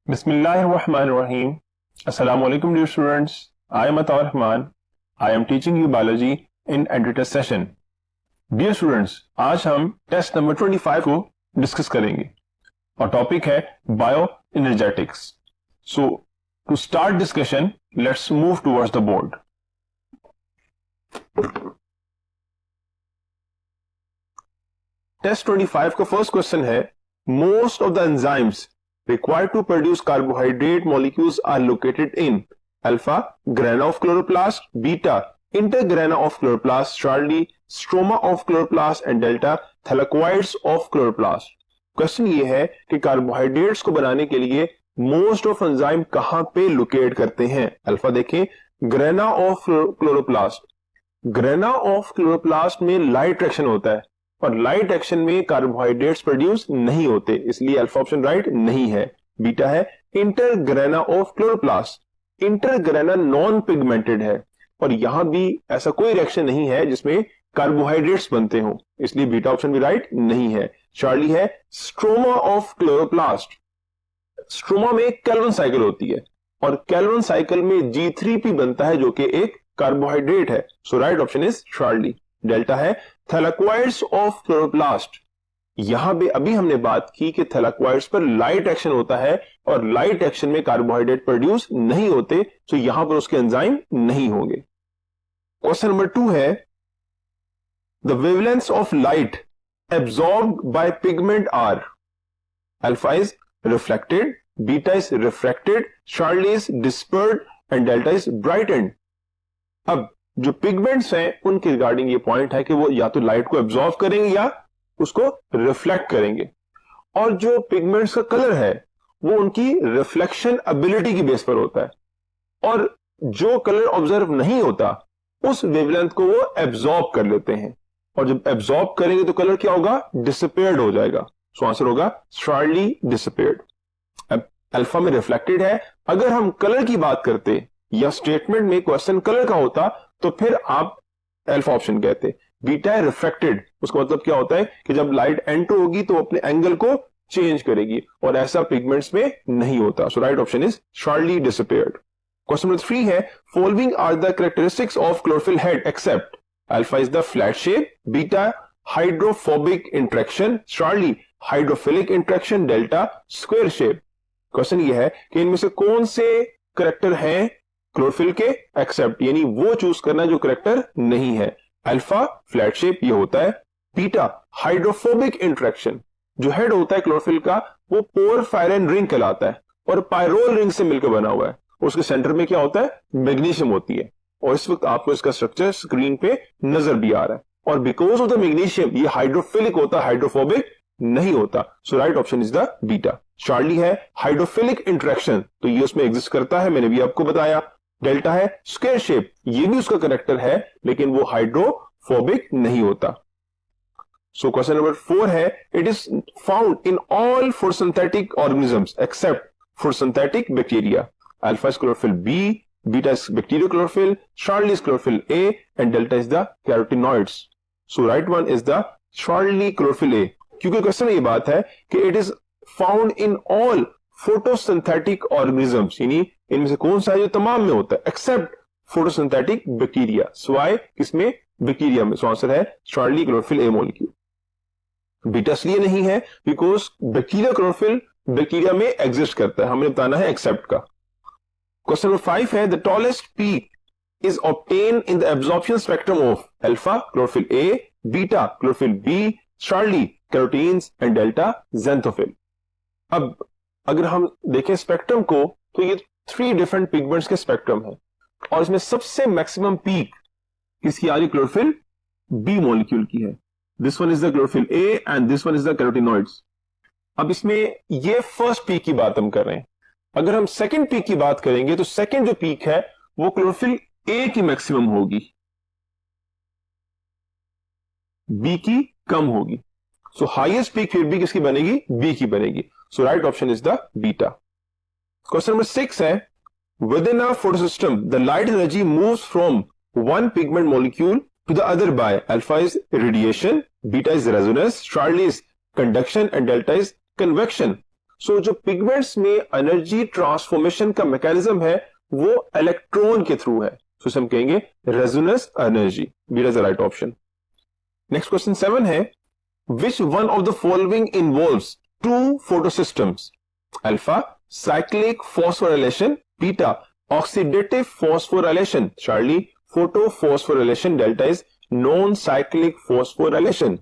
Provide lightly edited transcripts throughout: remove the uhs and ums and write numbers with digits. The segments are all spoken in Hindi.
Bismillahirrahmanirrahim. Assalamu alaikum dear students. I am Atar Rahman. I am teaching you biology in EduTest session. Dear students, आज हम टेस्ट नंबर 25 को डिस्कस करेंगे और टॉपिक है bioenergetics. So to start discussion, let's move towards the board. Test 25 का फर्स्ट क्वेश्चन है, most of the enzymes required to produce carbohydrate molecules are located in alpha grana of chloroplast, beta intergrana of chloroplast, Charlie stroma of chloroplast and delta thylakoids of chloroplast. Question ये है कि कार्बोहाइड्रेट्स को बनाने के लिए मोस्ट ऑफ एंजाइम कहां पे लोकेट करते हैं. अल्फा देखें, grana of chloroplast. Grana of chloroplast में लाइट एक्शन होता है और लाइट एक्शन में कार्बोहाइड्रेट्स प्रोड्यूस नहीं होते, इसलिए अल्फा ऑप्शन राइट नहीं है. बीटा है इंटरग्रेना ऑफ क्लोरोप्लास्ट. इंटरग्रेना नॉन पिगमेंटेड है और यहां भी ऐसा कोई रिएक्शन नहीं है जिसमें कार्बोहाइड्रेट्स बनते हो, इसलिए बीटा ऑप्शन भी राइट नहीं है. चार्ली है स्ट्रोमा ऑफ क्लोरोप्लास्ट. स्ट्रोमा में केल्विन साइकिल होती है और केल्विन साइकिल में G3P बनता है जो कि एक कार्बोहाइड्रेट है, so right option is Charlie. Delta है थैलाकोइड्स ऑफ क्लोरोप्लास्ट. यहां पे अभी हमने बात की कि थैलाकोइड्स पर लाइट एक्शन होता है और लाइट एक्शन में कार्बोहाइड्रेट प्रोड्यूस नहीं होते, तो यहां पर उसके एंजाइम नहीं होंगे. क्वेश्चन नंबर 2 है, the wavelength of light absorbed by pigment are. Alpha is reflected, beta is refracted, Charlie is dispersed and delta is brightened. अब जो पिगमेंट्स हैं उनके रिगार्डिंग ये पॉइंट है कि वो या तो लाइट को एब्जॉर्ब करेंगे या उसको रिफ्लेक्ट करेंगे. और जो पिगमेंट्स का कलर है वो उनकी रिफ्लेक्शन एबिलिटी की बेस पर होता है और जो कलर ऑब्जर्व नहीं होता उस वेवलेंथ को वो एब्जॉर्ब कर लेते हैं और जब एब्जॉर्ब करेंगे तो कलर क्या होगा, डिसअपीयर्ड हो जाएगा. सो आंसर होगा चार्ली डिसअपीयर्ड. अब अल्फा में रिफ्लेक्टेड है. अगर हम कलर की बात करते या स्टेटमेंट में क्वेश्चन कलर का होता तो फिर आप अल्फा ऑप्शन कहते. बीटा है रिफ्रैक्टेड, उसका मतलब क्या होता है कि जब लाइट एंटर होगी तो अपने एंगल को चेंज करेगी और ऐसा पिगमेंट्स में नहीं होता. So right option is Charlie disappeared. Question number 3 है, following are the characteristics of chlorophyll head except. Alpha is the flat shape, beta hydrophobic interaction, Charlie hydrophilic interaction, delta square shape. Question ये है कि इनमें से कौन से करेक्टर हैं क्लोरोफिल के एक्सेप्ट, यानी वो चूज करना जो करेक्टर नहीं है. अल्फा फ्लैट शेप ये होता है, बीटा हाइड्रोफोबिक इंट्रैक्शन. जो हेड होता है क्लोरोफिल का वो पोरफायरिन रिंग कहलाता है और पायरोल रिंग से मिलकर बना हुआ है. उसके सेंटर में क्या होता है, मैग्नीशियम होती है और इस वक्त आपको इसका स्ट्रक्चर स्क्रीन पे नजर भी आ रहा है. और बिकॉज ऑफ द मैग्नीशियम ये हाइड्रोफिलिक होता है, हाइड्रोफोबिक नहीं होता. So right option is the beta. Charlie है हाइड्रोफिलिक इंट्रैक्शन, तो ये उसमें एग्जिस्ट करता है, मैंने भी आपको बताया. डेल्टा है स्क्वायर शेप, ये भी उसका करेक्टर है लेकिन वो हाइड्रोफोबिक नहीं होता. सो क्वेश्चन नंबर 4 है, it is found in all photosynthetic organisms except photosynthetic bacteria. Alpha is chlorophyll b, beta is bacteriochlorophyll, Charlie is chlorophyll a and delta is the carotenoids. So right one is the Charlie chlorophyll a, क्योंकि क्वेश्चन ये बात है कि it is found in all photosynthetic organisms, यानी इनमें से कौन सा है जो तमाम में होता है एक्सेप्ट फोटोसिंथेटिक बैक्टीरिया. स्वाय किसमें, बैक्टीरिया में. सो आंसर है चार्ली क्लोरोफिल ए मॉलिक्यूल. बीटा इसलिए नहीं है बिकॉज बैक्टीरिया क्लोरोफिल बैक्टीरिया में एग्जिस्ट करता है, हमें बताना है एक्सेप्ट का. क्वेश्चन नंबर 5 है, the tallest peak is obtain in the absorption spectrum of alpha chlorophyll A, beta chlorophyll B, Charlie carotenes and delta xanthophyll. अब अगर हम देखें स्पेक्ट्रम को तो ये 3 डिफरेंट पिगमेंट्स के स्पेक्ट्रम है और इसमें सबसे मैक्सिमम पीक किसकी आ रही, क्लोरोफिल बी मॉलिक्यूल की है. This one is the chlorophyll a and this one is the carotenoids. अब इसमें ये फर्स्ट पीक की बात हम कर रहे हैं. अगर हम सेकंड पीक की बात करेंगे तो सेकंड जो पीक है वो क्लोरोफिल ए की मैक्सिमम होगी, बी की कम होगी. सो हाईएस्ट पीक फिर भी किसकी बनेगी, बी की बनेगी. So right option is the beta. Question number 6 है, within a photosystem the light energy moves from one pigment molecule to the other by. Alpha is radiation, beta is resonance, Charlie is conduction and delta is convection. So जो पिगमेंट्स में एनर्जी ट्रांसफॉर्मेशन का मैकेनिज्म है वो इलेक्ट्रॉन के थ्रू है, तो इसे हम कहेंगे resonance energy. B is the right option. Next question 7 है, which one of the following involves two photosystems? Alpha cyclic phosphorylation, beta oxidative phosphorylation, Charlie photo phosphorylation, delta is non cyclic phosphorylation.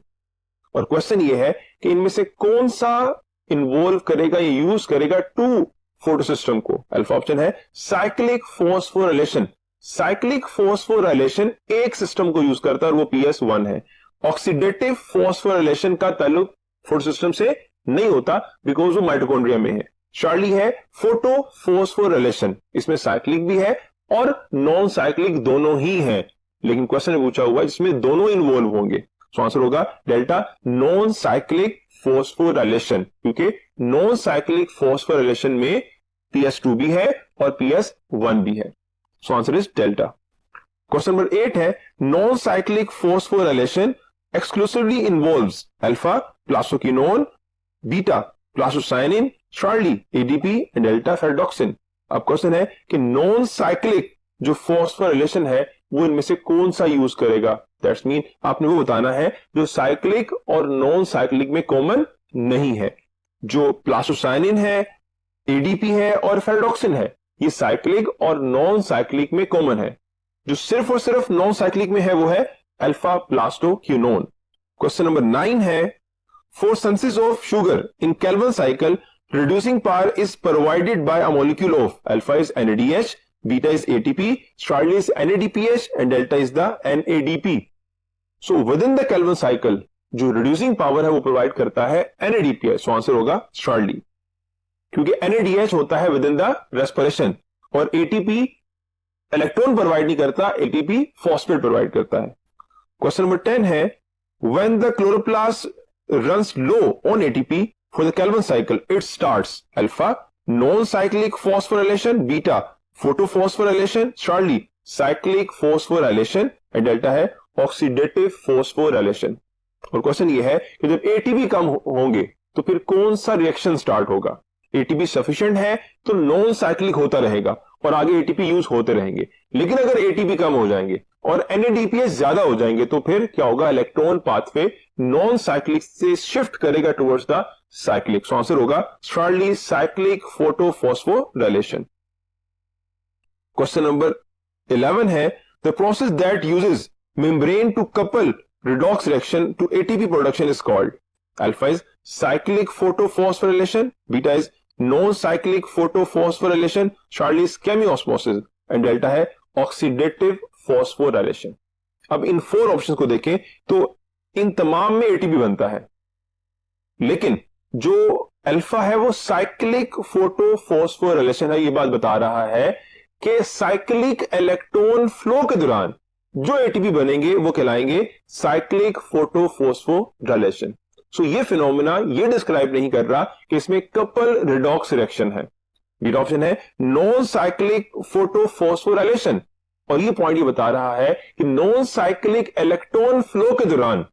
और क्वेश्चन ये है कि इनमें से कौन सा इन्वॉल्व करेगा या यूज करेगा टू फोटोसिस्टम को? अल्फा ऑप्शन है साइक्लिक फॉस्फोराइलेशन। साइक्लिक फॉस्फोराइलेशन एक सिस्टम को यूज करता है और वो PS1 है। ऑक्सीडेटिव फॉस्फोराइलेशन का ताल्लुक फोटोसिस्टम से नहीं होता बिकॉज वो माइटोकॉन्ड्रिया में है। चार्ली है फोटो फॉस्फोराइलेशन, इसमें साइक्लिक भी है और नॉन साइक्लिक दोनों ही है, लेकिन क्वेश्चन में पूछा हुआ है जिसमें दोनों इन्वॉल्व होंगे, तो आंसर होगा डेल्टा नॉन साइक्लिक फॉस्फोराइलेशन, क्योंकि नॉन साइक्लिक फॉस्फोराइलेशन में PS2 भी है और PS1 भी है, so answer is delta. Question number 8 है, non cyclic phosphorylation exclusively involves alpha plastoquinone, beta plastocyanin, Charlie ADP and delta ferredoxin. अब क्वेश्चन है कि नॉन साइक्लिक जो फॉस्फोराइलेशन है वो इनमें से कौन सा यूज करेगा? दैट्स मीन आपने वो बताना है जो साइक्लिक और नॉन साइक्लिक में कॉमन नहीं है। जो प्लास्टोसाइनिन है, ADP है और फेरडॉक्सिन है, ये साइक्लिक और नॉन साइक्लिक में कॉमन है। जो सिर्फ और सिर्फ नॉन साइक्लिक में है वो है अल्फा प्लास्टोक्विनोन। क्वेश्चन नंबर 9 है, for synthesis of sugar in Calvin cycle reducing power is provided by a molecule of alpha is NADH, beta is ATP, Charlie is NADPH and delta is the NADP. So within the Kelvin cycle जो reducing power है वो प्रोवाइड करता है NADPH, so आंसर होगा Charlie, क्योंकि NADH होता है within the respiration और ATP इलेक्ट्रॉन प्रोवाइड नहीं करता, ATP फॉस्फेट प्रोवाइड करता है। क्वेश्चन नंबर 10 है, when the chloroplast runs low on ATP for the Kelvin cycle, it starts alpha non-cyclic phosphorylation, beta photophosphorylation, Charlie cyclic phosphorylation and delta है oxidative phosphorylation। और क्वेश्चन ये है कि जब ATP कम होंगे तो फिर कौन सा रिएक्शन स्टार्ट होगा? ATP सफिशिएंट है तो नॉन साइक्लिक होता रहेगा और आगे ATP यूज होते रहेंगे, लेकिन अगर ATP कम हो जाएंगे और NADPH ज्यादा हो जाएंगे तो फिर क्या होगा? इलेक्ट्रॉन पाथवे नॉन साइक्लिक से शिफ्ट करेगा towards the cyclic, so answer होगा Charlie cyclic photophosphorylation. Question number 11 है, the process that uses membrane to couple redox reaction to ATP production is called alpha is cyclic photophosphorylation, beta is non-cyclic photophosphorylation, Charlie is chemiosmosis and delta है oxidative phosphorylation। अब इन 4 ऑप्शंस को देखें तो इन तमाम में ATP बनता है, लेकिन जो अल्फा है वो साइक्लिक फोटोफॉस्फोराइलेशन है। ये बात बता रहा है कि साइक्लिक इलेक्ट्रॉन फ्लो के दौरान जो ATP बनेंगे वो कहलाएंगे साइक्लिक फोटोफॉस्फोराइलेशन। सो ये फिनोमेना ये डिस्क्राइब नहीं कर रहा कि इसमें कपल रिडॉक्स रिएक्शन है। बीटा ऑप्शन है नॉन साइक्लिक फोटोफॉस्फोराइलेशन, और ये पॉइंट ये बता रहा है कि नॉन साइक्लिक इलेक्ट्रॉन फ्लो के दौरान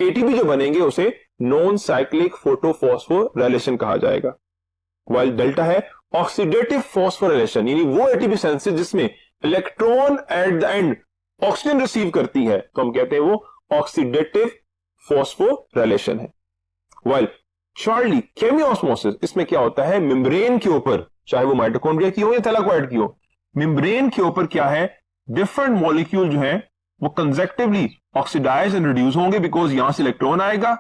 ATP जो बनेंगे उसे नॉन साइक्लिक फोटोफॉस्फोराइलेशन कहा जाएगा। वाइल डेल्टा है ऑक्सीडेटिव फॉस्फोराइलेशन, यानी वो ATP सिंथेसिस जिसमें electron at the end oxygen receive करती है, तो हम कहते हैं वो ऑक्सीडेटिव फॉस्फोराइलेशन है। वाइल चार्ली केमियोस्मोसिस, इसमें क्या होता है? मेम्ब्रेन के ऊपर, चाहे वो माइटोकॉन्ड्रिया की हो या थैलाकोइड की हो, मेम्ब्रेन के ऊपर क्या है? डिफरेंट मॉलिक्यूल जो है वो कंसेक्टिवली ऑक्सीडाइज एंड रिड्यूस होंगे बिकॉज यहां से इलेक्ट्रॉन आएगा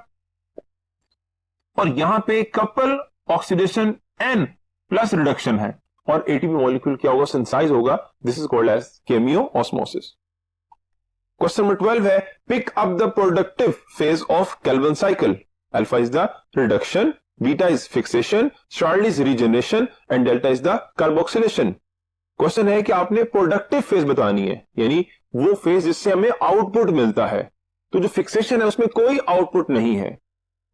और यहां पे couple oxidation N plus reduction है और ATP मॉलिक्यूल क्या होगा? सिंथेसाइज होगा। This is called as chemiosmosis. Question number 12 है, pick up the productive phase of Calvin cycle. Alpha is the reduction, beta is fixation, Charlie is regeneration and delta is the carboxylation. Question है कि आपने प्रोडक्टिव फेज बतानी है, यानी वो फेज जिससे हमें आउटपुट मिलता है। तो जो फिक्सेशन है उसमें कोई आउटपुट नहीं है,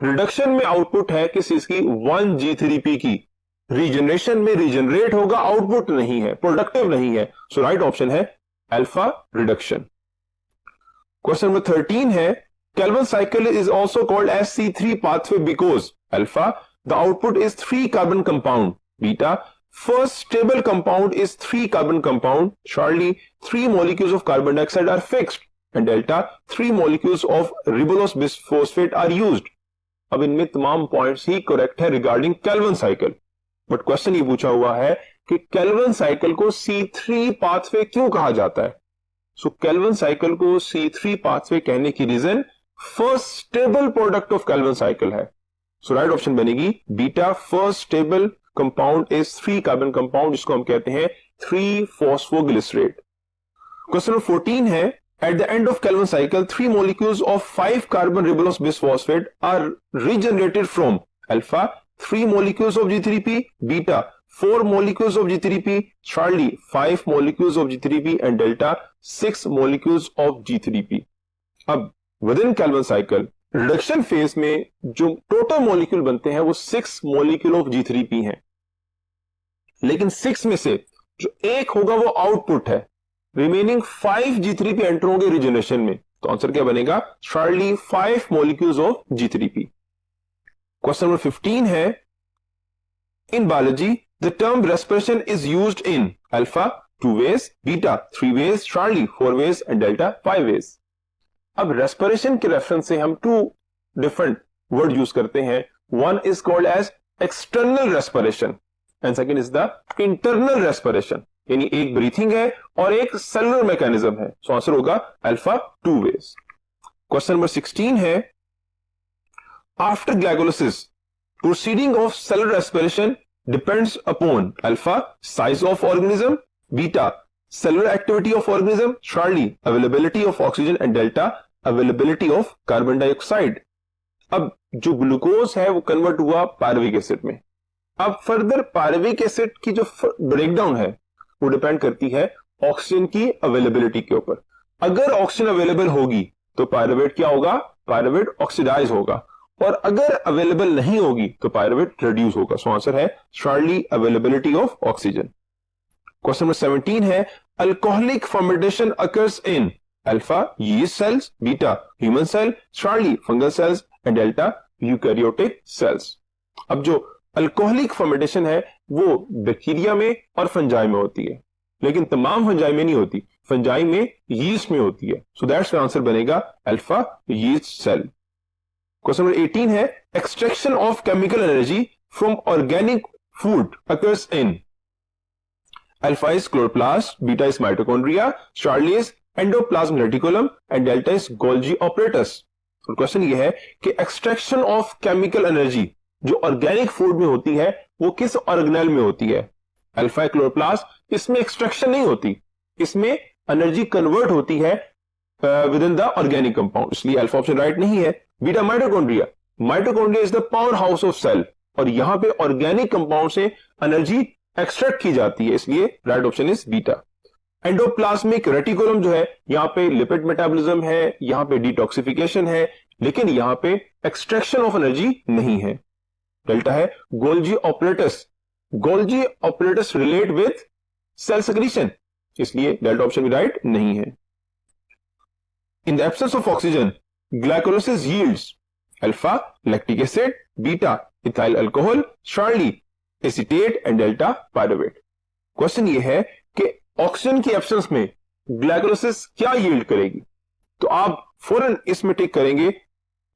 रिडक्शन में आउटपुट है किस चीज की? 1G3P की। रीजनरेशन में रीजनरेट होगा, आउटपुट नहीं है, प्रोडक्टिव नहीं है। सो राइट ऑप्शन है अल्फा रिडक्शन। क्वेश्चन नंबर 13 है, kelvin cycle is also called S C3 pathway because alpha the output is 3 carbon compound. Beta, first stable compound is 3 carbon compound. Surely 3 molecules of carbon dioxide are fixed. And delta, 3 molecules of ribulose bisphosphate are used. अब इनमें तमाम पॉइंट्स ही करेक्ट है regarding Calvin cycle, but question ये पूछा हुआ है कि केल्विन साइकिल को C3 पाथवे क्यों कहा जाता है. सो केल्विन साइकिल को C3 पाथवे कहने की reason first stable product of Calvin cycle है. सो राइट ऑप्शन बनेगी beta, first stable compound is 3 carbon compound, जिसको हम कहते हैं 3 फॉस्फोग्लिसरेट. क्वेश्चन नंबर 14 है, at the end of Calvin cycle 3 molecules of 5 carbon ribulose bisphosphate are regenerated from alpha 3 molecules of G3P, beta 4 molecules of G3P, Charlie 5 molecules of G3P and delta 6 molecules of G3P. अब within Calvin cycle reduction phase में जो टोटल मॉलिक्यूल बनते हैं वो 6 मॉलिक्यूल ऑफ G3P हैं, लेकिन 6 में से जो एक होगा वो आउटपुट है, रिमेनिंग 5 G3P एंटर होंगे रिजनरेशन में. तो आंसर क्या बनेगा? Charlie 5 molecules of G3P. Question number 15 है, in biology the term respiration is used in alpha 2 ways, beta 3 ways, Charlie 4 ways and delta 5 ways. अब रेस्पिरेशन के रेफरेंस से हम 2 डिफरेंट वर्ड यूज करते हैं. One is called as external respiration and second is the internal respiration, यानी एक ब्रीथिंग है और एक सेलुलर मैकेनिज्म है. सो आंसर होगा अल्फा 2 ways. क्वेश्चन नंबर 16 है, after glycolysis proceeding of cellular respiration depends upon alpha size of organism, beta cellular activity of organism, shortly availability of oxygen and delta availability of carbon dioxide. अब जो ग्लूकोज है वो कन्वर्ट हुआ पायरुविक एसिड में. अब फर्दर पायरुविक एसिड की जो ब्रेकडाउन है वो डिपेंड करती है ऑक्सीजन की अवेलेबिलिटी के ऊपर. अगर ऑक्सीजन अवेलेबल होगी तो पायरुवेट क्या होगा? पायरुवेट ऑक्सीडाइज होगा, और अगर अवेलेबल नहीं होगी तो पायरुवेट रिड्यूस होगा. सो आंसर है Charlie availability of oxygen. Question number 17 है, alcoholic fermentation occurs in alpha yeast cells, beta human cell, Charlie fungal cells and delta eukaryotic cells. अब जो अल्कोहलिक फर्मेंटेशन है वो बैक्टीरिया में और फंजाई में होती है, लेकिन तमाम फंजाई में नहीं होती, फंजाई में यीस्ट में होती है. सो दैट्स आंसर बनेगा alpha yeast cell. Question number 18 है, extraction of chemical energy from organic food occurs in alpha is chloroplast, beta is mitochondria, Charlie is endoplasm reticulum and delta is Golgi apparatus. Question ये है कि एक्सट्रैक्शन ऑफ केमिकल एनर्जी जो ऑर्गेनिक फूड में होती है वो किस ऑर्गेनेल में होती है? अल्फा क्लोरोप्लास्ट, इसमें एक्सट्रैक्शन नहीं होती, इसमें एनर्जी कन्वर्ट होती है within the organic compound, इसलिए अल्फा ऑप्शन राइट नहीं है. Beta mitochondria, mitochondria is the powerhouse of cell, और यहां पे ऑर्गेनिक कंपाउंड से एनर्जी एक्सट्रैक्ट की जाती है, इसलिए right option is beta. Endoplasmic reticulum जो है यहां पे लिपिड मेटाबॉलिज्म है, यहां पे डिटॉक्सिफिकेशन है, लेकिन यहां पे एक्सट्रैक्शन ऑफ एनर्जी नहीं है. डेल्टा है Golgi apparatus, Golgi apparatus relate with cell secretion, इसलिए डेल्टा ऑप्शन भी राइट नहीं है. In the absence of oxygen glycolysis yields alpha lactic acid, beta ethyl alcohol, Charlie acetate and delta pyruvate. Question ये है कि ऑक्सीजन की एब्सेंस में ग्लाइकोलाइसिस क्या यील्ड करेगी? तो आप फौरन इसमें टिक करेंगे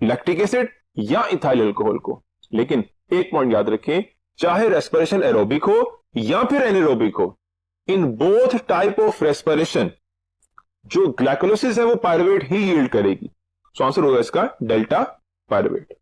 लैक्टिक एसिड या इथाइल अल्कोहल को, लेकिन एक पॉइंट याद रखें, चाहे रेस्पिरेशन एरोबिक हो या फिर एनारोबिक हो, in both type of respiration जो ग्लाइकोलाइसिस है वो पायरुवेट ही यील्ड करेगी. सो आंसर होगा इसका delta pyruvate.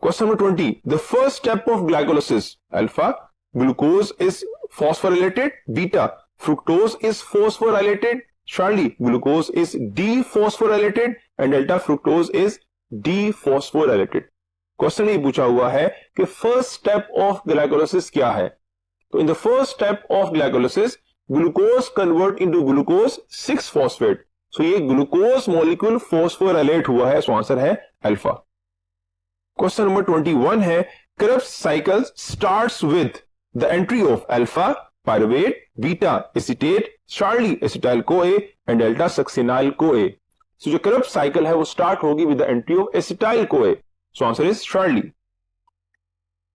Question number 20, the first step of glycolysis alpha glucose is phosphorylated, beta fructose is phosphorylated, Charlie glucose is dephosphorylated and delta fructose is dephosphorylated. Question ये पूछा हुआ है कि फर्स्ट स्टेप ऑफ ग्लाइकोलाइसिस क्या है? तो in the first step of glycolysis glucose convert into glucose 6 phosphate. So ये ग्लूकोज मॉलिक्यूल फॉस्फोराइलेट हुआ है, सो आंसर है अल्फा. क्वेश्चन नंबर 21 है, Krebs cycle starts with the entry of alpha pyruvate, beta acetate, Charlie acetyl CoA and delta succinyl CoA. So जो Krebs साइकिल है वो स्टार्ट होगी with the entry of acetyl CoA. So answer is Charlie.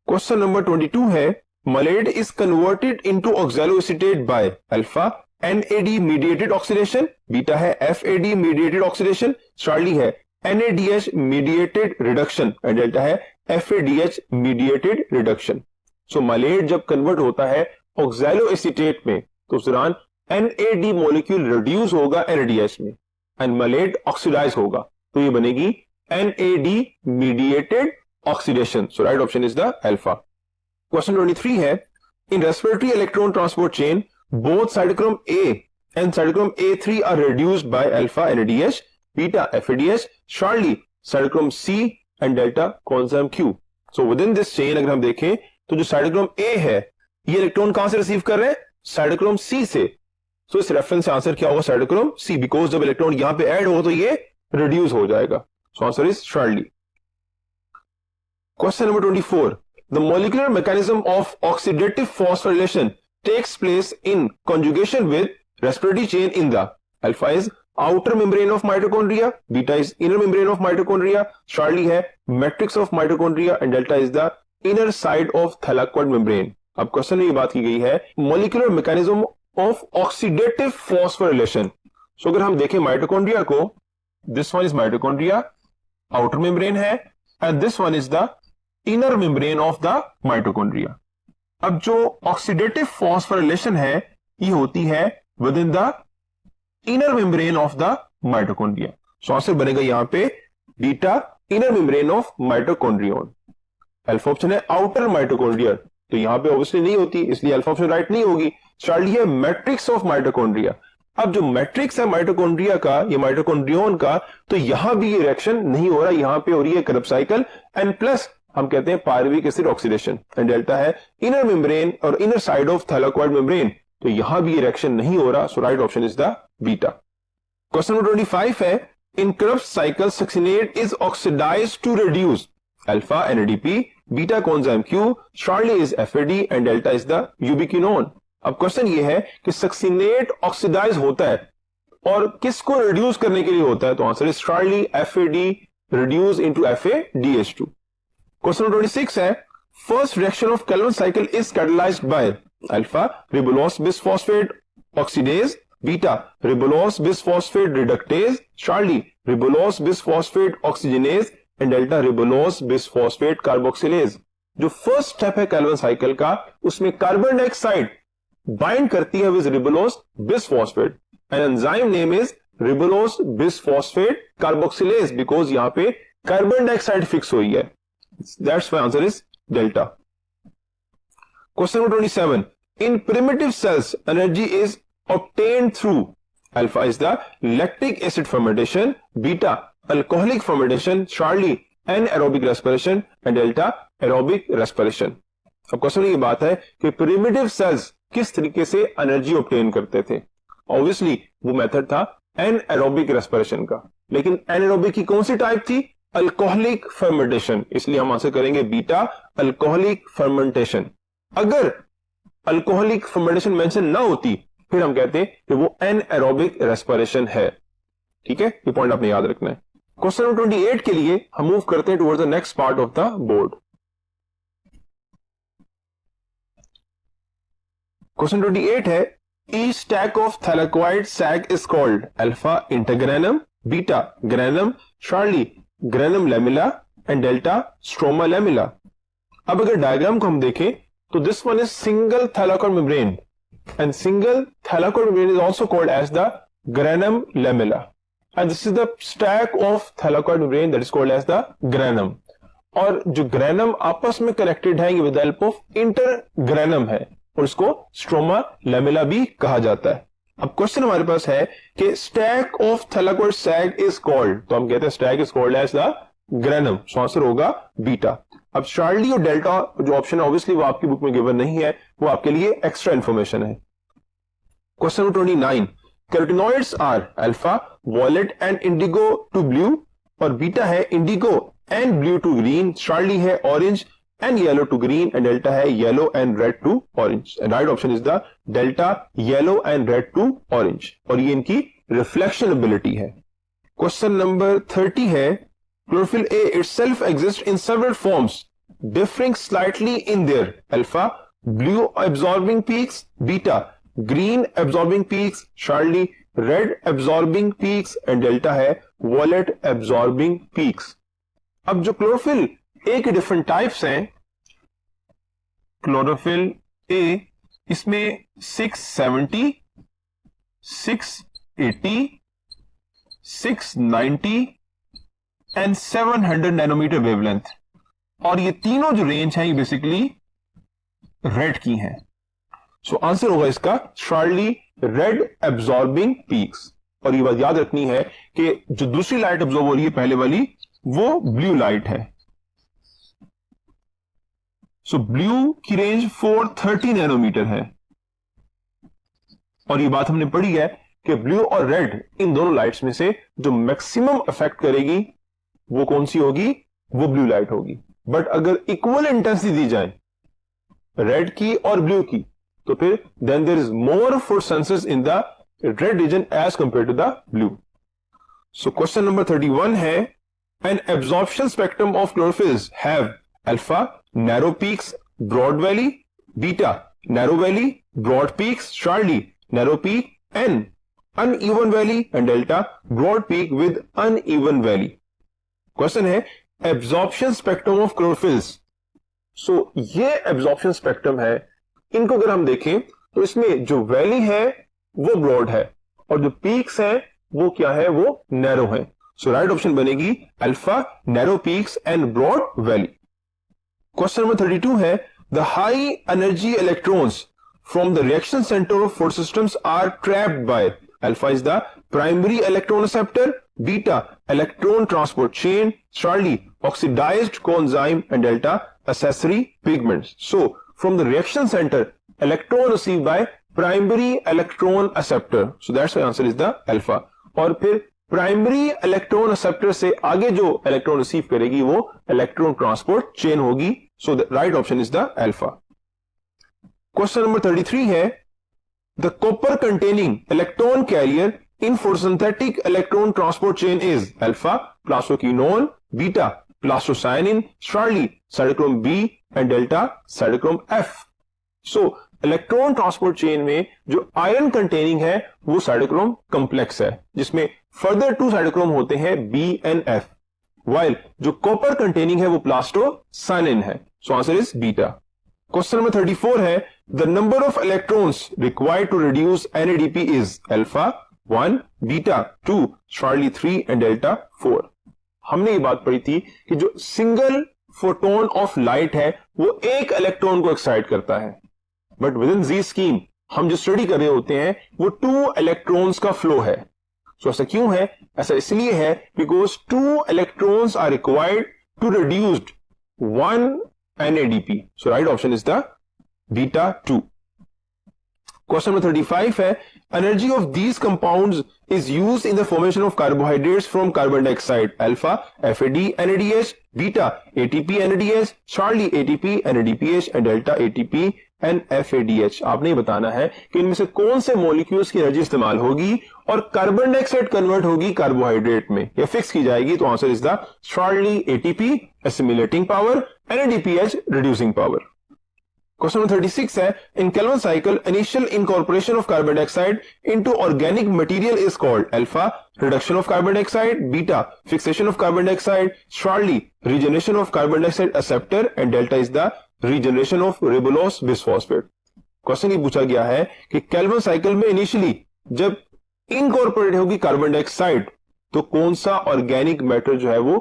Question number 22 है malate is converted into oxaloacetate by alpha NAD mediated oxidation, beta है FAD mediated oxidation, चार्ली है NADH mediated reduction and delta है FADH mediated reduction। So malate जब कन्वर्ट होता है ऑक्सैलोएसीटेट में तो उस दौरान NAD मॉलिक्यूल रिड्यूस होगा NADH में एंड मलेट ऑक्सीडाइज होगा, तो ये बनेगी NAD mediated oxidation। So right option is the alpha. Question 23 है in respiratory electron transport chain both cytochrome A and cytochrome A3 are reduced by alpha NADH, beta FADH, Charlie cytochrome C and delta coenzyme Q। So within this chain अगर हम देखें तो जो cytochrome A है ये इलेक्ट्रॉन कहां से रिसीव कर रहे हैं? cytochrome C से। So इस रेफरेंस से आंसर क्या होगा? cytochrome C, बिकॉज जब इलेक्ट्रॉन यहां पे ऐड होगा तो ये रिड्यूस हो जाएगा। So answer is Charlie। Question number 24 the molecular mechanism of oxidative phosphorylation takes place in conjugation with respiratory chain in the alpha is outer membrane of mitochondria, beta is inner membrane of mitochondria, Charlie है matrix of mitochondria and delta is the inner side of thylakoid membrane। अब क्वेश्चन में ये बात की गई है molecular mechanism of oxidative phosphorylation। सो अगर हम देखें माइटोकॉन्ड्रिया को, this one is mitochondria, outer membrane है and this one is the inner membrane of the mitochondria। अब जो ऑक्सीडेटिव फॉस्फोरिलेशन है ये होती है within the inner membrane of the mitochondria. So answer बनेगा यहां पे beta inner membrane of mitochondrion. Alpha option है आउटर माइटोकॉन्ड्रिया, तो यहां पे ऑब्वियसली नहीं होती, इसलिए अल्फा ऑप्शन राइट नहीं होगी। चार्ली है मैट्रिक्स ऑफ माइटोकॉन्ड्रिया। अब जो मैट्रिक्स है माइटोकॉन्ड्रिया का, ये माइटोकॉन्ड्रियन का, तो यहां भी ये रिएक्शन नहीं हो रहा, यहां पे हो रही है करब साइकिल एंड प्लस हम कहते हैं pyruvic acid oxidation and delta है इनर मेम्ब्रेन और inner side of thylakoid membrane, तो यहां भी रिएक्शन नहीं हो रहा। So right option is the beta. Question number 25 है in Krebs cycle succinate is oxidised to reduce alpha NADP, beta coenzyme Q, Charlie is FAD and delta is the ubiquinone. अब क्वेश्चन ये है कि सक्सिनेट ऑक्सीडाइज होता है और किसको रिड्यूस करने के लिए होता है? तो answer is Charlie FAD reduce into FADH2। Question 26 है first reaction of Calvin cycle is catalysed by alpha ribulose bisphosphate oxidase, beta ribulose bisphosphate reductase, Charlie ribulose bisphosphate oxygenase and delta ribulose bisphosphate carboxylase. जो फर्स्ट स्टेप है कैल्विन साइकिल का उसमें कार्बन डाइऑक्साइड बाइंड करती है with ribulose bisphosphate and enzyme name is ribulose bisphosphate carboxylase, because यहां पे कार्बन डाइऑक्साइड फिक्स हुई है। That's why answer is delta. Question number 27. In primitive cells, energy is obtained through alpha is the lactic acid fermentation, beta alcoholic fermentation, Charlie anaerobic respiration and delta aerobic respiration। अब क्वेश्चन में ये बात है कि प्रिमिटिव सेल्स किस तरीके से एनर्जी ऑब्टेन करते थे। ऑब्वियसली वो मेथड था एनाएरोबिक रेस्पिरेशन का, लेकिन एनाएरोबिक की कौन सी टाइप थी? अल्कोहलिक फर्मेंटेशन, इसलिए हम आंसर करेंगे बीटा अल्कोहलिक फर्मेंटेशन। अगर अल्कोहलिक फर्मेंटेशन मेंशन ना होती फिर हम कहते हैं कि वो एनाएरोबिक रेस्पिरेशन है। ठीक है, ये पॉइंट आपने याद रखना है। क्वेश्चन नंबर 28 के लिए हम मूव करते हैं towards the next part of the board. Question 28 है each stack of thylakoid sac is called alpha intergranum, beta granum, Charlie granum lamella and delta stroma lamella. अब अगर डायग्राम को हम देखें तो this one is single thylakoid membrane and single thylakoid membrane is also called as the granum lamella and this is the stack of thylakoid membrane that is called as the granum. और जो ग्रेनम आपस में कनेक्टेड है ये विद हेल्प ऑफ इंटरग्रेनम है और इसको स्ट्रोमा लैमिला भी कहा जाता है। अब क्वेश्चन हमारे पास है कि stack of thylakoid sac is called, तो हम कहते हैं stack is called as the granum. So answer होगा बीटा। अब चार्ली और डेल्टा जो ऑप्शन है ऑब्वियसली वो आपकी बुक में गिवन नहीं है, वो आपके लिए एक्स्ट्रा इंफॉर्मेशन है। Question number 29 carotenoids are alpha violet and indigo to blue और बीटा है indigo and blue to green, Charlie है orange and yellow to green and delta है yellow and red to orange and right option is the delta yellow and red to orange और ये इनकी reflection ability है। क्वेश्चन नंबर 30 है chlorophyll A itself exists in several forms, differing slightly in their alpha, blue absorbing peaks, beta, green absorbing peaks, Charlie, red absorbing peaks, and delta है violet absorbing peaks. अब जो क्लोरोफिल ए के डिफरेंट टाइप्स हैं, क्लोरोफिल ए, इसमें 670, 680, 690 एंड 700 नैनोमीटर वेवलेंथ, और ये तीनों जो रेंज है ये बेसिकली रेड की हैं. सो आंसर होगा इसका शार्ली रेड एब्जॉर्बिंग पीक्स. और ये बात याद रखनी है कि जो दूसरी लाइट एब्जॉर्ब हो रही है पहले वाली, वो ब्लू लाइट है. सो ब्लू की रेंज 430 नैनोमीटर है, और ये बात हमने पढ़ी है कि ब्लू और रेड इन दोनों लाइट्स में से जो मैक्सिमम इफेक्ट करेगी वो कौन सी होगी, वो ब्लू लाइट होगी. बट अगर इक्वल इंटेंसिटी दी जाए रेड की और ब्लू की, तो फिर then there is more force sensors in the red region as compare to the blue. So question number 31 है, an absorption spectrum of chlorophylls have alpha narrow peaks, broad valley, beta narrow valley, broad peaks, Charlie narrow peak, and uneven valley, and delta broad peak with uneven valley. Question है absorption spectrum of chlorophylls. so ये absorption spectrum है, इनको अगर हम देखें तो इसमें जो वैली है वो ब्रॉड है और जो पीक्स है वो क्या है, वो नैरो है. सो राइट ऑप्शन बनेगी alpha narrow peaks and broad valley. Question number 32 है, the high energy electrons from the reaction centre of four systems are trapped by, alpha is the primary electron acceptor, beta electron transport chain, Charlie oxidised coenzyme, and delta accessory pigments. So from the reaction centre electron receive by primary electron acceptor, so that's why answer is the alpha. और फिर प्राइमरी इलेक्ट्रॉन एक्सेप्टर से आगे जो इलेक्ट्रॉन रिसीव करेगी वो इलेक्ट्रॉन ट्रांसपोर्ट चेन होगी. So the right option is the alpha. Question number 33 है, the copper containing electron carrier in photosynthetic electron transport chain is alpha plastoquinone, beta plastocyanin, Charlie cytochrome B, and delta cytochrome F. So electron transport chain में जो आयरन कंटेनिंग है वो साइटोक्रोम कॉम्प्लेक्स है, जिसमें फर्दर 2 साइटोक्रोम होते हैं बी एंड एफ, वाइल जो कॉपर कंटेनिंग है वो प्लास्टोसाइनिन है. So answer is beta. Question number 34 है, the number of electrons required to reduce NADP is alpha 1, beta 2, Charlie 3, and delta 4. हमने ये बात पढ़ी थी कि जो सिंगल फोटोन ऑफ लाइट है वो एक इलेक्ट्रॉन को एक्साइट करता है, but within Z scheme हम जो स्टडी कर रहे होते हैं वो 2 इलेक्ट्रॉन्स का फ्लो है. सो ऐसा क्यों है? ऐसा इसलिए है because 2 electrons are required to reduced 1 NADP. So right option is the beta 2. Question number 35 है, energy of these compounds is used in the formation of carbohydrates from carbon dioxide, alpha FAD NADH, beta ATP NADH, Charlie ATP NADPH, and delta ATP and FADH. आपने बताना है कि इनमें से कौन से मॉलिक्यूल्स की एनर्जी इस्तेमाल होगी और कार्बन डाइऑक्साइड कन्वर्ट होगी कार्बोहाइड्रेट में, ये फिक्स की जाएगी. तो answer is the Charlie ATP assimilating power, NADPH reducing power. Question number 36 है, in Calvin cycle initial incorporation of carbon dioxide into organic material is called alpha reduction of carbon dioxide, beta fixation of carbon dioxide, Charlie regeneration of carbon dioxide acceptor, and delta is the regeneration of ribulose bisphosphate. Question ये पूछा गया है कि केल्विन साइकिल में इनिशियली जब इनकॉर्पोरेट होगी कार्बन डाइऑक्साइड तो कौन सा ऑर्गेनिक मैटर जो है वो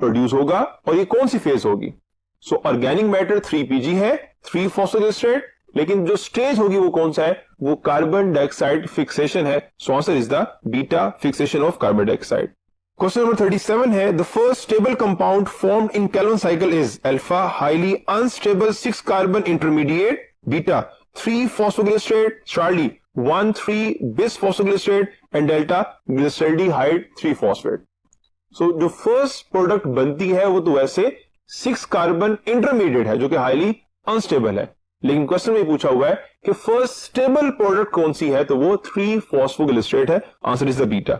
प्रोड्यूस होगा और ये कौन सी फेज होगी. सो ऑर्गेनिक मैटर 3PG है, 3-फॉस्फोग्लिसरेट, लेकिन जो स्टेज होगी वो कौन सा है, वो कार्बन डाइऑक्साइड फिक्सेशन है. So answer is the beta fixation of carbon dioxide. Question number 37 है, the first stable compound formed in Calvin cycle is alpha highly unstable 6 carbon intermediate, beta three phosphoglycerate, Charlie 1,3 bisphosphoglycerate, and delta glyceraldehyde three phosphate. So जो फर्स्ट प्रोडक्ट बनती है वो तो वैसे 6 कार्बन इंटरमीडिएट है जो कि हाईली अनस्टेबल है, लेकिन क्वेश्चन में पूछा हुआ है कि फर्स्ट स्टेबल प्रोडक्ट कौन सी है, तो वो 3-फॉस्फोग्लिसरेट है. Answer is the beta.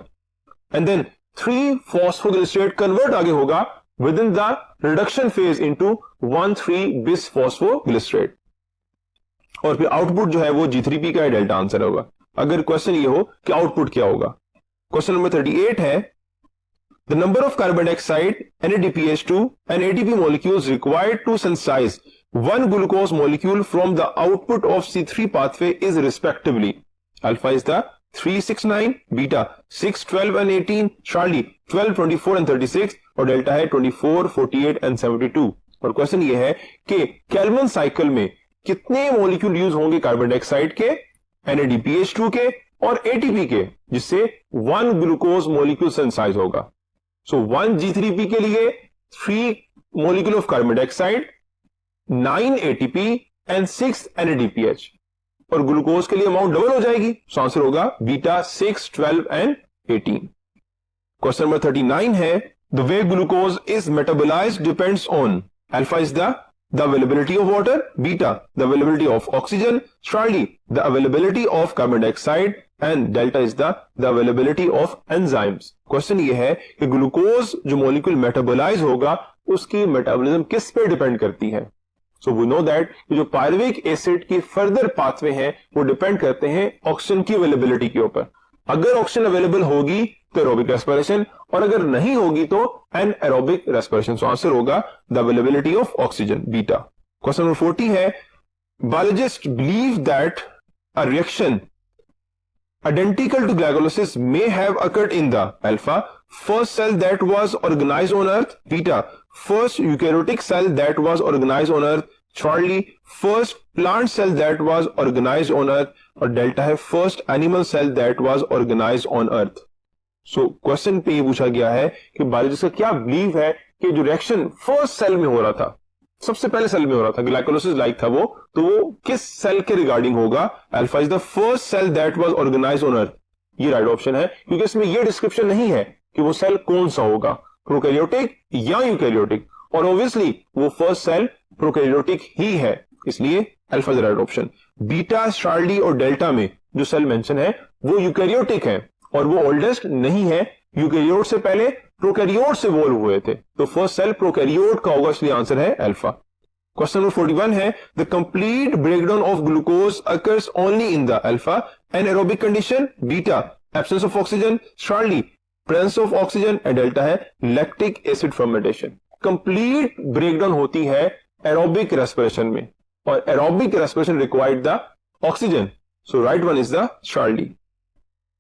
And then 3 phosphoglycerate convert आगे होगा within the reduction phase into 1,3 bis phosphoglycerate, और फिर आउटपुट जो है वो G3P का डेल्टा आंसर होगा। अगर क्वेश्चन ये हो कि आउटपुट क्या होगा। क्वेश्चन नंबर 38 है, the number of carbon dioxide NADPH2 and ATP molecules required to synthesize one glucose molecule from the output of C3 pathway is respectively alpha is the 3, 6, 9, beta 6, 12 and 18, Charlie 12, 24 and 36 और डेल्टा है 24, 48 and 72। और क्वेश्चन ये है कि केल्विन साइकिल में कितने मॉलिक्यूल यूज होंगे कार्बन डाइऑक्साइड के, NADPH2 के और ATP के, जिससे 1 ग्लूकोज मॉलिक्यूल सिंथेसाइज होगा। सो 1 G3P के लिए 3 molecule of carbon dioxide, 9 ATP and 6 NADPH, और ग्लूकोज के लिए अमाउंट डबल हो जाएगी। सो आंसर होगा बीटा 6, 12 एंड 18। क्वेश्चन नंबर 39 है, the way glucose is metabolised depends on alpha is the availability of water, beta the availability of oxygen, Charlie the availability of carbon dioxide and delta is the availability of enzymes। Question ये है कि ग्लूकोज जो मॉलिक्यूल मेटाबोलाइज होगा उसकी मेटाबॉलिज्म किस पे डिपेंड करती है। सो वी नो दैट जो पायरुविक एसिड की फर्दर पाथवे हैं वो डिपेंड करते हैं ऑक्सीजन की अवेलेबिलिटी के ऊपर। अगर ऑक्सीजन अवेलेबल होगी तो एरोबिक रेस्पिरेशन, और अगर नहीं होगी तो एनएरोबिक रेस्पिरेशन। सो आंसर होगा the availability of oxygen, beta. Question number 40 है, biologist believe that a reaction identical to glycolysis may have occurred in the alpha first cell that was organized on earth, beta first eukaryotic cell that was organized on earth, Charlie first plant cell that was organized on earth, और डेल्टा है first animal cell that was organised on earth. So question पे ये पूछा गया है कि बायोलॉजिस्ट का क्या बिलीव है कि जो रिएक्शन फर्स्ट सेल में हो रहा था, सबसे पहले सेल में हो रहा था, ग्लाइकोलाइसिस लाइक था वो, तो वो किस सेल के रिगार्डिंग होगा। Alpha is the first cell that was organised on earth, ये राइट ऑप्शन है, क्योंकि इसमें ये डिस्क्रिप्शन नहीं है कि वो सेल कौन सा होगा, प्रोकैरियोटिक या यूकैरियोटिक, और ऑब्वियसली वो फर्स्ट सेल प्रोकैरियोटिक ही है, इसलिए alpha is right option. Beta, Charlie और डेल्टा में जो सेल मेंशन है वो यूकैरियोटिक है और वो ओल्डेस्ट नहीं है, यूकैरियोट से पहले प्रोकैरियोट से इवॉल्व हुए थे, तो फर्स्ट सेल प्रोकैरियोट का होगा, इसलिए आंसर है अल्फा। क्वेश्चन नंबर 41 है, the complete breakdown of glucose occurs only in the alpha anaerobic condition, beta absence of oxygen, Charlie presence of oxygen and delta है lactic acid fermentation. Complete breakdown होती है एरोबिक रेस्पिरेशन में, और aerobic respiration required the oxygen, so right one is the Charlie.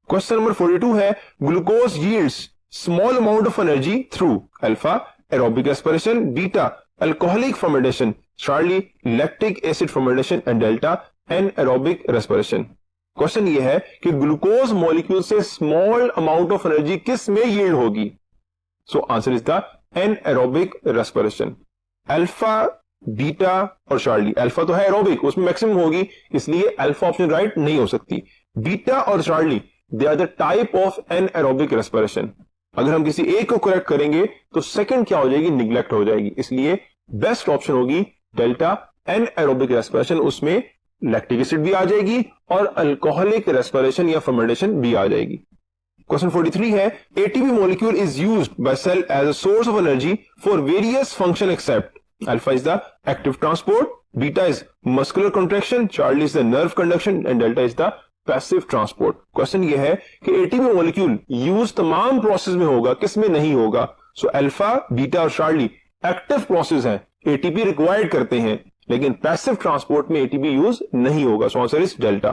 Question number 42 है, glucose yields small amount of energy through alpha aerobic respiration, beta alcoholic fermentation, Charlie lactic acid fermentation and delta anaerobic respiration. Question ये है कि ग्लूकोज मॉलिक्यूल से स्मॉल अमाउंट ऑफ एनर्जी किस में यील्ड होगी। सो answer is the anaerobic respiration. Alpha, beta और चार्ली, अल्फा तो है एरोबिक, उसमें मैक्सिमम होगी, इसलिए अल्फा ऑप्शन राइट नहीं हो सकती। बीटा और Charlie they are the type of anaerobic respiration. अगर हम किसी एक को करेक्ट करेंगे तो सेकंड क्या हो जाएगी, निग्लेक्ट हो जाएगी, इसलिए बेस्ट ऑप्शन होगी डेल्टा एनएरोबिक रेस्पिरेशन, उसमें लैक्टिक एसिड भी आ जाएगी और अल्कोहलिक रेस्पिरेशन या फर्मेंटेशन भी आ जाएगी। क्वेश्चन 43 है, ATP molecule is used by cell as a source of energy for various function except alpha is the active transport, beta is muscular contraction, Charlie is the nerve conduction and delta is the passive transport. Question ये है कि एटीपी मॉलिक्यूल यूज तमाम प्रोसेस में होगा, किस में नहीं होगा। सो अल्फा, बीटा और चार्ली एक्टिव प्रोसेस हैं, एटीपी रिक्वायर्ड करते हैं, लेकिन पैसिव ट्रांसपोर्ट में एटीपी यूज नहीं होगा, so answer is delta.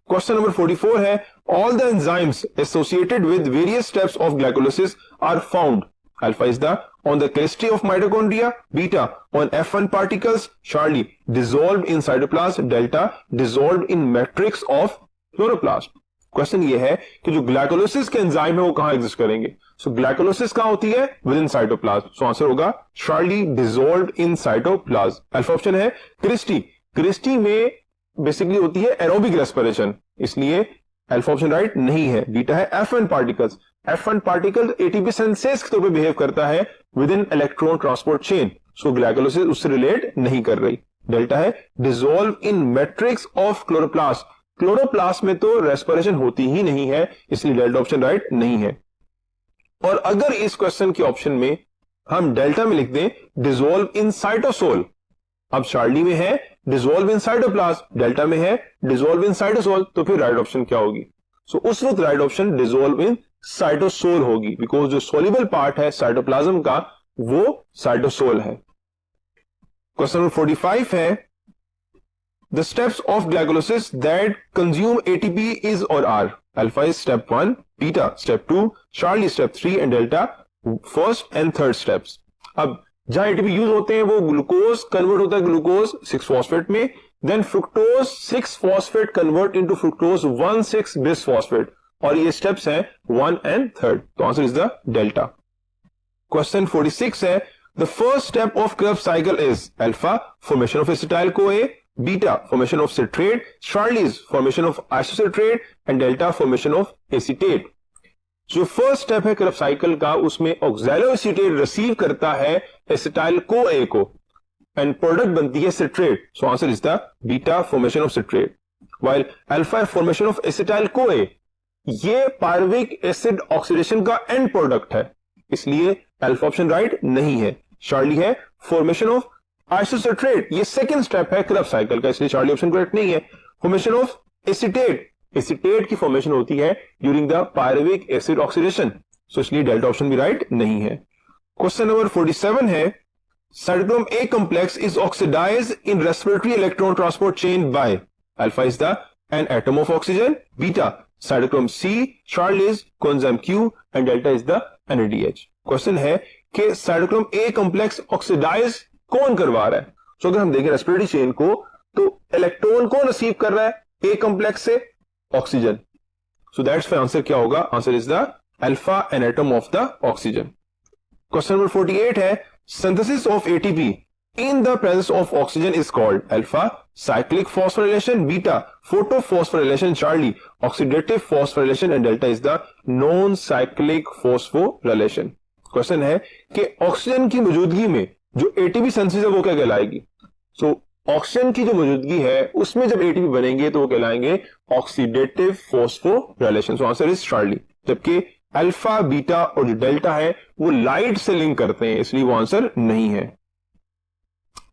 Question number 44 है, all the enzymes associated with various steps of glycolysis are found alpha is the on the chemistry of mitochondria, beta on F1 particles, Charlie dissolved in cytoplasm, delta dissolved in matrix of chloroplast। Question ये है कि जो ग्लाइकोलाइसिस के एंजाइम है वो कहां एग्जिस्ट करेंगे। सो ग्लाइकोलाइसिस कहां होती है, with in cytoplasm, so answer होगा Charlie dissolved in cytoplasm। Alpha option है क्रिस्टी, क्रिस्टी में बेसिकली होती है एरोबिक रेस्पिरेशन, इसलिए अल्फा ऑप्शन राइट नहीं है। बीटा है F1 particles, F1 particle ATP synthesis के तौर पे बिहेव करता है with in electron transport chain, so glycolysis उससे रिलेट नहीं कर रही। डेल्टा है dissolve in matrix of chloroplast, chloroplast में तो रेस्पिरेशन होती ही नहीं है, इसलिए डेल्टा ऑप्शन राइट नहीं है। और अगर इस क्वेश्चन के ऑप्शन में हम डेल्टा में लिख दें डिसॉल्व इन साइटोसोल, अब चार्ली में है डिसॉल्व इन साइटोप्लाज्म, डेल्टा में है डिसॉल्व इन साइटोसोल, तो फिर राइट ऑप्शन क्या होगी? सो उस वक्त right option dissolve in cytosol होगी, बिकॉज जो सोल्यूबल पार्ट है साइटोप्लाज्म का वो साइटोसोल है। क्वेश्चन नंबर 45 है the steps of glycolysis that consume ATP is और are, alpha is step 1, beta step 2, Charlie step 3 and delta first and third steps. अब जहां एटीपी यूज होते हैं वो ग्लूकोज कन्वर्ट होता है ग्लूकोज 6 फॉस्फेट में, then fructose 6 phosphate convert into fructose 1,6 bis phosphate, और ये स्टेप्स हैं 1 एंड 3rd, तो answer is the delta. Question 46 है the first step of Krebs cycle is alpha formation of acetyl CoA, beta formation of citrate, Charlie's formation of isocitrate and delta formation of acetate. जो फर्स्ट स्टेप है क्रेब्स साइकिल का उसमें ऑक्सैलो एसीटेट रिसीव करता है एसिटाइल CoA को एंड प्रोडक्ट बनती है citrate, so answer is the beta formation of citrate, while alpha formation of acetyl CoA ये पायरुविक एसिड ऑक्सीडेशन का एंड प्रोडक्ट है, इसलिए अल्फा ऑप्शन राइट नहीं है। चार्ली है फॉर्मेशन ऑफ आइसोसिट्रेट, ये सेकंड स्टेप है क्रेब्स साइकिल का, इसलिए चार्ली ऑप्शन करेक्ट नहीं है। फॉर्मेशन ऑफ एसीटेट, एसीटेट की फॉर्मेशन होती है during the pyruvic acid oxidation, so इसलिए डेल्टा ऑप्शन भी राइट नहीं है। क्वेश्चन नंबर 47 है cytochrome A complex is oxidised in respiratory electron transport chain by, alpha is the an atom of oxygen, beta cytochrome C, Charlie is coenzyme Q and delta is the NADH। Question है कि साइटोक्रोम ए कॉम्प्लेक्स ऑक्सीडाइज कौन करवा रहा है? सो अगर हम देखें रेस्पिरेटरी चेन को तो इलेक्ट्रॉन कौन रिसीव कर रहा है ए कॉम्प्लेक्स से? Oxygen, so that's why answer क्या होगा? Answer is the alpha N atom of the oxygen. Question number 48 है synthesis of ATP in the presence of oxygen is called alpha cyclic phosphorylation, beta photophosphorylation, Charlie oxidative phosphorylation and delta is the non cyclic phosphorylation। Question है कि ऑक्सीजन की मौजूदगी में जो एटीपी सिंथेसिस है वो क्या कहलाएगी? सो ऑक्सीजन की जो मौजूदगी है उसमें जब एटीपी बनेंगे तो वो कहलाएंगे oxidative phosphorylation, so answer is Charlie. जबकि अल्फा बीटा और जो डेल्टा है वो लाइट से लिंक करते हैं, इसलिए वो आंसर नहीं है।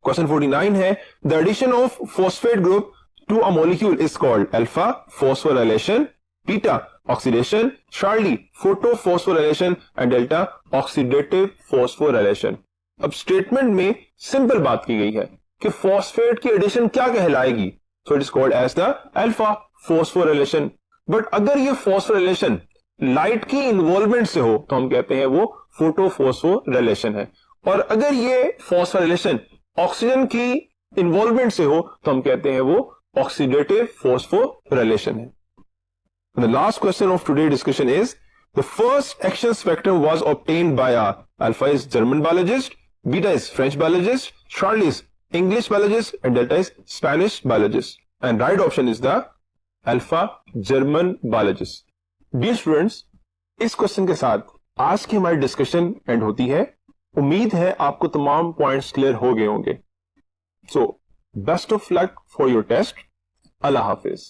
क्वेश्चन 49 है the addition of phosphate group to a molecule is called alpha phosphorylation, beta oxidation, Charlie photophosphorylation and delta oxidative phosphorylation. अब स्टेटमेंट में सिंपल बात की गई है कि फॉस्फेट की एडिशन क्या कहलाएगी, so it is called as the alpha phosphorylation. But अगर ये फॉस्फोराइलेशन लाइट की इन्वॉल्वमेंट से हो तो हम कहते हैं वो फोटोफॉस्फोराइलेशन है, और अगर ये फॉस्फोराइलेशन ऑक्सीजन की इन्वॉल्वमेंट से हो तो हम कहते हैं वो ऑक्सीडेटिव फॉस्फोराइलेशन है। The last question of today's discussion is the first action spectrum was obtained by a alpha is German biologist, beta is French biologist, Charlie is English biologist and delta is Spanish biologist, and right option is the alpha German biologist। Dear students, इस क्वेश्चन के साथ आज की हमारी डिस्कशन एंड होती है। उम्मीद है आपको तमाम पॉइंट्स क्लियर हो गए होंगे। So best of luck for your test. अल्लाह हाफिज।